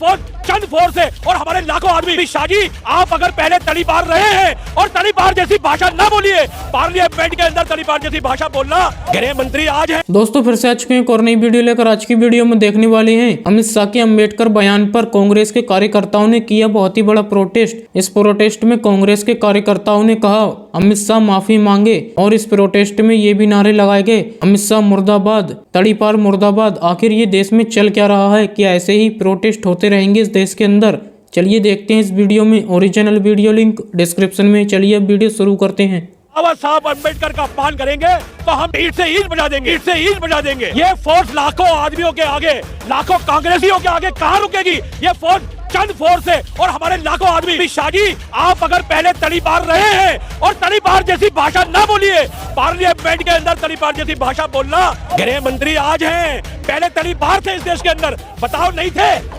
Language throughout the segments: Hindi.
फौज चंद फोर्स है और हमारे लाखों आदमी। शाह जी, आप अगर पहले तड़ीपार रहे हैं और तड़ीपार जैसी भाषा ना बोलिए, पार्लियामेंट के अंदर तड़ीपार जैसी भाषा बोलना। गृह मंत्री आज है। दोस्तों फिर से आ चुके हैं एक और नई वीडियो लेकर। आज की वीडियो में देखने वाले हैं अमित शाह के अम्बेडकर बयान पर कांग्रेस के कार्यकर्ताओं ने किया बहुत ही बड़ा प्रोटेस्ट। इस प्रोटेस्ट में कांग्रेस के कार्यकर्ताओं ने कहा अमित शाह माफी मांगे और इस प्रोटेस्ट में ये भी नारे लगाए गए अमित शाह मुर्दाबाद, तड़ीपार मुर्दाबाद। आखिर ये देश में चल क्या रहा है? क्या ऐसे ही प्रोटेस्ट होते रहेंगे इस देश के अंदर? चलिए देखते हैं इस वीडियो में। ओरिजिनल वीडियो लिंक डिस्क्रिप्शन में। चलिए अब वीडियो शुरू करते हैं। बाबा साहब अम्बेडकर का अपमान करेंगे तो हम ईंट से ईंट बजा देंगे, ईंट से ईंट बजा देंगे। ये फौज लाखों आदमियों के आगे, लाखों कांग्रेसियों के आगे कहाँ रुकेगी? ये फौज चंद फोर्स है और हमारे लाखों आदमी। शाह जी, आप अगर पहले तड़ीपार रहे हैं और तड़ीपार जैसी भाषा ना बोलिए, पार्लियामेंट के अंदर तड़ीपार जैसी भाषा बोलना। गृह मंत्री आज हैं, पहले तड़ीपार थे इस देश के अंदर, बताओ नहीं थे?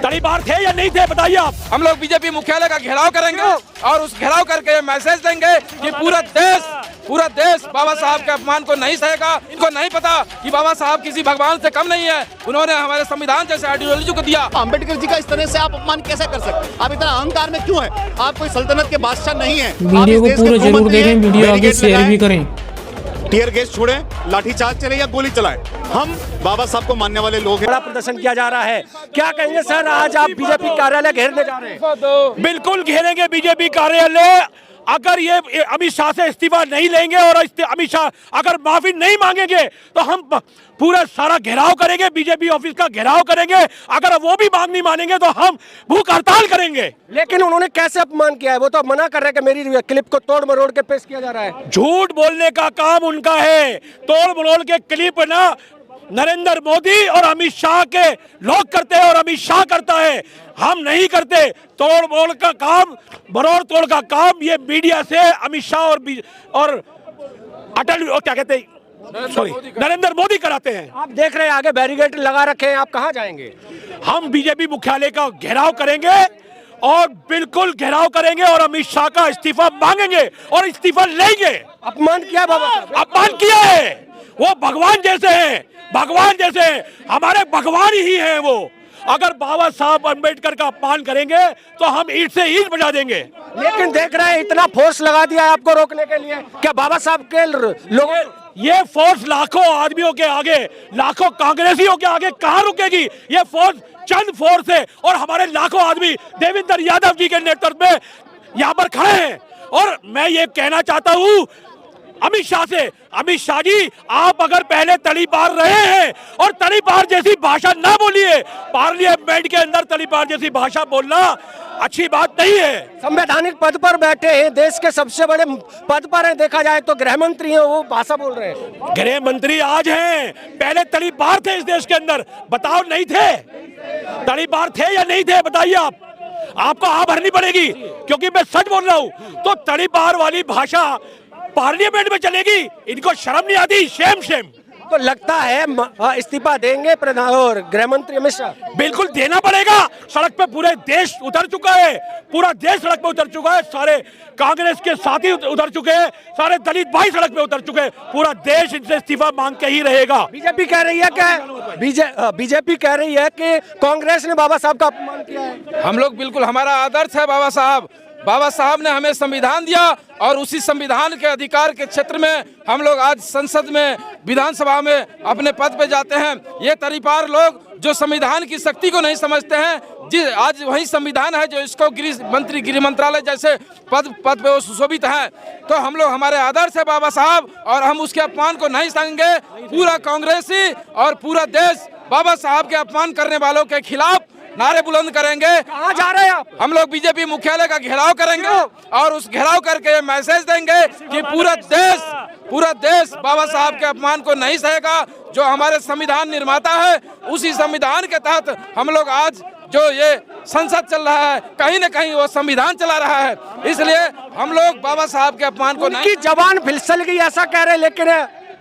तड़ीपार थे या नहीं थे, बताइए आप। हम लोग बीजेपी मुख्यालय का घेराव करेंगे और उस घेराव करके मैसेज देंगे कि पूरा देश बाबा साहब के अपमान को नहीं सहेगा। इनको नहीं पता कि बाबा साहब किसी भगवान से कम नहीं है। उन्होंने हमारे संविधान जैसे आइडियोलॉजी को दिया। अम्बेडकर जी का इस तरह से आप अपमान कैसे कर सकते हैं? आप इतना अहंकार में क्यों है? आप कोई सल्तनत के बादशाह नहीं है। वीडियो को पूरा जरूर देखें, वीडियो आगे शेयर भी करें। टीयर गैस छोड़े, लाठीचार्ज चले या गोली चलाएं, हम बाबा साहब को मानने वाले लोग हैं। बड़ा प्रदर्शन किया जा रहा है। क्या कहेंगे सर, आज आप बीजेपी कार्यालय घेरने जा रहे हैं? बिल्कुल घेरेंगे बीजेपी कार्यालय। अगर ये अमित शाह से इस्तीफा नहीं लेंगे और अमित शाह अगर माफी नहीं मांगेंगे तो हम पूरा सारा घेराव करेंगे, बीजेपी ऑफिस का घेराव करेंगे। अगर वो भी मांग नहीं मानेंगे तो हम भूख हड़ताल करेंगे। लेकिन उन्होंने कैसे अपमान किया है? वो तो मना कर रहे हैं कि मेरी क्लिप को तोड़ मरोड़ के पेश किया जा रहा है। झूठ बोलने का काम उनका है। तोड़ मरोड़ के क्लिप ना नरेंद्र मोदी और अमित शाह के लोग करते हैं और अमित शाह करता है, हम नहीं करते। तोड़ मोड़ का काम, मरोड़ तोड़ का काम ये मीडिया से अमित शाह और अटल क्या कहते हैं, सॉरी, नरेंद्र मोदी कराते हैं। आप देख रहे हैं आगे बैरिकेड लगा रखे हैं, आप कहाँ जाएंगे? हम बीजेपी मुख्यालय का घेराव करेंगे और बिल्कुल घेराव करेंगे और अमित शाह का इस्तीफा मांगेंगे और इस्तीफा लेंगे। अपमान किया बाबा साहब, अपमान किया है। वो भगवान जैसे हैं, भगवान जैसे हैं, हमारे भगवान ही हैं वो। अगर बाबा साहब अम्बेडकर का अपमान करेंगे तो हम ईंट से ईंट बजा देंगे। लेकिन देख रहे हैं इतना फोर्स लगा दिया है आपको रोकने के लिए। क्या बाबा साहब के लोगों ये फौज लाखों आदमियों के आगे, लाखों कांग्रेसियों के आगे कहाँ रुकेगी? ये फौज चंद फोर्स है और हमारे लाखों आदमी देवेंद्र यादव जी के नेतृत्व में यहाँ पर खड़े हैं। और मैं ये कहना चाहता हूँ अमित शाह से, अमित शाह जी, आप अगर पहले तड़ीपार रहे हैं और तड़ीपार जैसी भाषा ना बोलिए, पार्लियामेंट के अंदर तड़ीपार जैसी भाषा बोलना अच्छी बात नहीं है। संवैधानिक पद पर बैठे हैं, देश के सबसे बड़े पद पर हैं, देखा जाए तो गृह मंत्री हैं, वो भाषा बोल रहे हैं। गृह मंत्री आज हैं, पहले तड़ीपार थे इस देश के अंदर, बताओ नहीं थे? तड़ीपार थे या नहीं थे, बताइए आप। आपको हाँ भरनी पड़ेगी क्योंकि मैं सच बोल रहा हूँ। तो तड़ीपार वाली भाषा पार्लियामेंट में चलेगी? इनको शर्म नहीं आती? Shem Shem. तो लगता है इस्तीफा देंगे प्रधान और गृह मंत्री अमित शाह? बिल्कुल देना पड़ेगा। सड़क पे पूरे देश उतर चुका है, पूरा देश सड़क पे उतर चुका है। सारे कांग्रेस के साथी उतर चुके हैं, सारे दलित भाई सड़क पे उतर चुके हैं। पूरा देश इनसे इस्तीफा मांग के ही रहेगा। बीजेपी कह रही है क्या? बीजेपी कह रही है कि कांग्रेस ने बाबा साहब का अपमान किया है। हम लोग बिल्कुल, हमारा आदर्श है बाबा साहब। बाबा साहब ने हमें संविधान दिया और उसी संविधान के अधिकार के क्षेत्र में हम लोग आज संसद में, विधानसभा में अपने पद पे जाते हैं। ये तड़ीपार लोग जो संविधान की शक्ति को नहीं समझते हैं, आज वही संविधान है जो इसको गृह मंत्रालय जैसे पद पे वो सुशोभित है। तो हम लोग, हमारे आदर्श है बाबा साहब और हम उसके अपमान को नहीं सहेंगे। पूरा कांग्रेसी और पूरा देश बाबा साहब के अपमान करने वालों के खिलाफ नारे बुलंद करेंगे। कहाँ जा रहे हैं आप? हम लोग बीजेपी मुख्यालय का घेराव करेंगे और उस घेराव करके मैसेज देंगे कि पूरा देश बाबा साहब के अपमान को नहीं सहेगा। जो हमारे संविधान निर्माता है, उसी संविधान के तहत हम लोग आज जो ये संसद चल रहा है, कहीं न कहीं वो संविधान चला रहा है। इसलिए हम लोग बाबा साहब के अपमान को नहीं। जबान फिसल गई ऐसा कह रहे हैं, लेकिन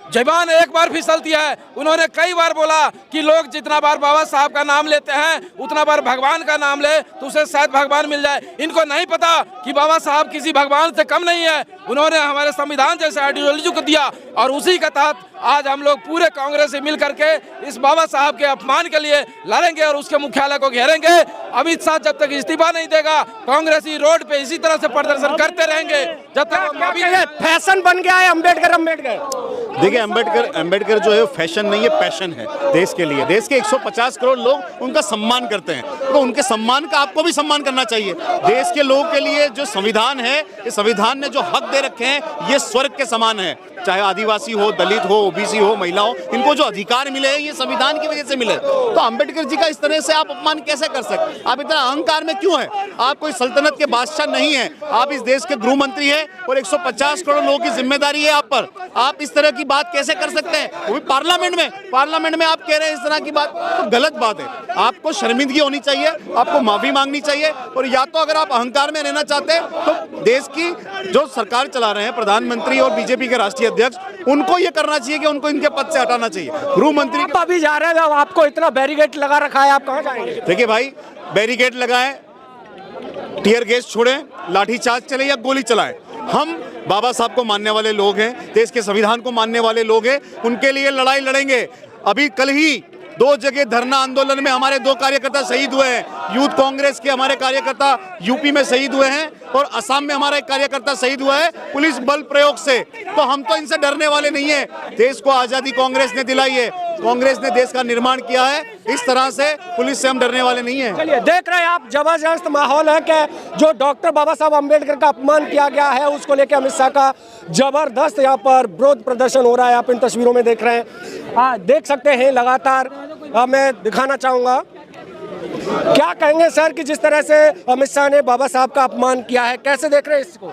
जबान एक बार फिसलती है। उन्होंने कई बार बोला कि लोग जितना बार बाबा साहब का नाम लेते हैं उतना बार भगवान का नाम ले तो उसे शायद भगवान मिल जाए। इनको नहीं पता कि बाबा साहब किसी भगवान से कम नहीं है। उन्होंने हमारे संविधान जैसे आइडियोलॉजी को दिया और उसी के तहत आज हम लोग पूरे कांग्रेस से मिल करके इस बाबा साहब के अपमान के लिए लड़ेंगे और उसके मुख्यालय को घेरेंगे। अमित शाह जब तक इस्तीफा नहीं देगा कांग्रेसी रोड पे इसी तरह से प्रदर्शन करते रहेंगे जब तक फैशन बन गया है अम्बेडकर अम्बेडकर। देखिए अम्बेडकर जो है फैशन नहीं है, पैशन है देश के लिए। देश के 150 करोड़ लोग उनका सम्मान करते हैं, तो उनके सम्मान का आपको भी सम्मान करना चाहिए। देश के लोगों के लिए जो संविधान है, इस संविधान ने जो हक दे रखे हैं ये स्वर्ग के समान है। चाहे आदिवासी हो, दलित हो, ओबीसी हो, महिला हो, इनको जो अधिकार मिले हैं ये संविधान की वजह से मिले। तो अम्बेडकर जी का इस तरह से आप अपमान कैसे कर सकते? आप इतना अहंकार में क्यों हैं? आप कोई सल्तनत के बादशाह नहीं है, आप इस देश के गृह मंत्री हैं और 150 करोड़ लोगों की जिम्मेदारी है आप पर। आप इस तरह की बात कैसे कर सकते हैं, वो भी पार्लियामेंट में आप कह रहे हैं इस तरह की बात, तो गलत बात है। आपको शर्मिंदगी होनी चाहिए, आपको माफी मांगनी चाहिए। और या तो अगर आप अहंकार में रहना चाहते हैं तो देश की जो सरकार चला रहे हैं प्रधानमंत्री और बीजेपी के राष्ट्रीय अध्यक्ष, उनको ये करना चाहिए कि उनको इनके पद से हटाना चाहिए। गृह मंत्री आप अभी जा रहे हैं, आपको इतना बैरिकेड लगा रखा है, आप कहाँ जाएंगे? देखिए भाई, बैरिकेड लगाएं, टियर गैस छोड़ें, लाठीचार्ज चले या गोली चलाएं, हम बाबा साहब को मानने वाले लोग हैं, देश के संविधान को मानने वाले लोग हैं, उनके लिए लड़ाई लड़ेंगे। अभी कल ही 2 जगह धरना आंदोलन में हमारे 2 कार्यकर्ता शहीद हुए हैं। यूथ कांग्रेस के हमारे कार्यकर्ता यूपी में शहीद हुए हैं और असम में हमारा एक कार्यकर्ता शहीद हुआ है पुलिस बल प्रयोग से। तो हम तो इनसे डरने वाले नहीं है। देश को आजादी कांग्रेस ने दिलाई है, कांग्रेस ने देश का निर्माण किया है, इस तरह से पुलिस से हम डरने वाले नहीं है। चलिए, देख रहे हैं आप, जबरदस्त माहौल है कि जो डॉक्टर बाबा साहब अम्बेडकर का अपमान किया गया है उसको लेकर अमित शाह का जबरदस्त यहाँ पर विरोध प्रदर्शन हो रहा है। आप इन तस्वीरों में देख रहे हैं, देख सकते हैं लगातार। मैं दिखाना चाहूंगा, क्या कहेंगे सर कि जिस तरह से अमित शाह ने बाबा साहब का अपमान किया है, कैसे देख रहे हैं इसको?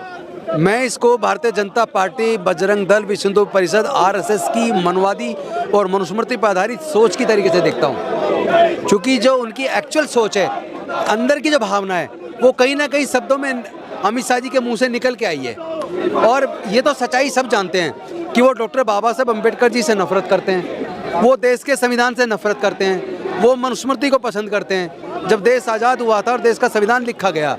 मैं इसको भारतीय जनता पार्टी, बजरंग दल, विश्व हिंदू परिषद, आरएसएस की मनवादी और मनुस्मृति पर आधारित सोच की तरीके से देखता हूँ। क्योंकि जो उनकी एक्चुअल सोच है, अंदर की जो भावना है, वो कहीं ना कहीं शब्दों में अमित शाह जी के मुंह से निकल के आई है। और ये तो सच्चाई सब जानते हैं कि वो डॉक्टर बाबा साहब अम्बेडकर जी से नफरत करते हैं, वो देश के संविधान से नफरत करते हैं, वो मनुस्मृति को पसंद करते हैं। जब देश आज़ाद हुआ था और देश का संविधान लिखा गया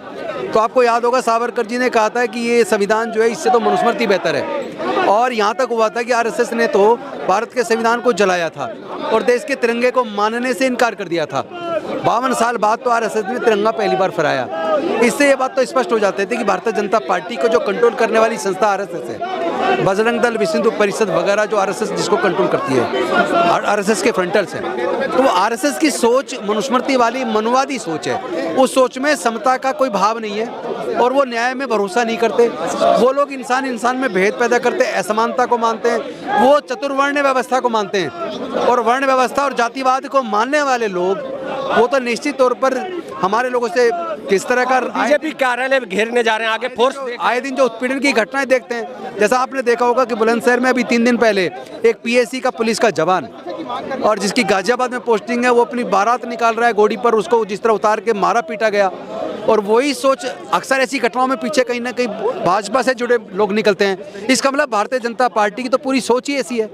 तो आपको याद होगा सावरकर जी ने कहा था कि ये संविधान जो है इससे तो मनुस्मृति बेहतर है। और यहाँ तक हुआ था कि आरएसएस ने तो भारत के संविधान को जलाया था और देश के तिरंगे को मानने से इनकार कर दिया था। 52 साल बाद तो आरएसएस ने तिरंगा पहली बार फहराया। इससे ये बात तो स्पष्ट हो जाती थी कि भारतीय जनता पार्टी को जो कंट्रोल करने वाली संस्था आरएसएस है, बजरंग दल, विश्व हिंदू परिषद वगैरह जो आरएसएस जिसको कंट्रोल करती है, आरएसएस के फ्रंटल्स हैं, तो वो आरएसएस की सोच मनुस्मृति वाली मनवादी सोच है। उस सोच में समता का कोई भाव नहीं है और वो न्याय में भरोसा नहीं करते। वो लोग इंसान में भेद पैदा करते, असमानता को मानते हैं, वो चतुर्वर्ण व्यवस्था को मानते हैं। और वर्ण व्यवस्था और जातिवाद को मानने वाले लोग वो तो निश्चित तौर पर हमारे लोगों से किस तरह का बीजेपी कार्यालय घेरने जा रहे हैं, आगे फोर्स आए दिन जो उत्पीड़न की घटनाएं देखते हैं। जैसा आपने देखा होगा कि बुलंदशहर में अभी 3 दिन पहले एक पीएससी का पुलिस का जवान और जिसकी गाजियाबाद में पोस्टिंग है, वो अपनी बारात निकाल रहा है घोड़ी पर, उसको जिस तरह उतार के मारा पीटा गया। और वही सोच अक्सर ऐसी घटनाओं में पीछे कहीं ना कहीं भाजपा से जुड़े लोग निकलते हैं। इसका मतलब भारतीय जनता पार्टी की तो पूरी सोच ही ऐसी है।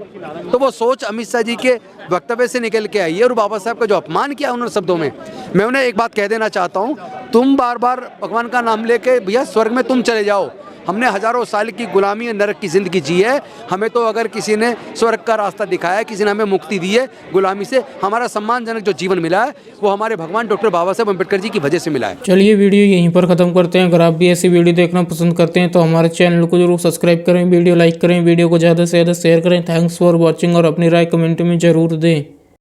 तो वो सोच अमित शाह जी के वक्तव्य से निकल के आई है। और बाबा साहब का जो अपमान किया उन्होंने शब्दों में, मैं उन्हें एक बात कह देना चाहता हूँ, तुम बार बार भगवान का नाम लेके भैया स्वर्ग में तुम चले जाओ। हमने हजारों साल की गुलामी और नरक की जिंदगी जी है। हमें तो अगर किसी ने स्वर्ग का रास्ता दिखाया है, किसी ने हमें मुक्ति दी है गुलामी से, हमारा सम्मानजनक जो जीवन मिला है वो हमारे भगवान डॉक्टर बाबा साहब अम्बेडकर जी की वजह से मिला है। चलिए वीडियो यहीं पर ख़त्म करते हैं। अगर आप भी ऐसी वीडियो देखना पसंद करते हैं तो हमारे चैनल को जरूर सब्सक्राइब करें, वीडियो लाइक करें, वीडियो को ज़्यादा से ज़्यादा शेयर करें। थैंक्स फॉर वॉचिंग और अपनी राय कमेंट में ज़रूर दें।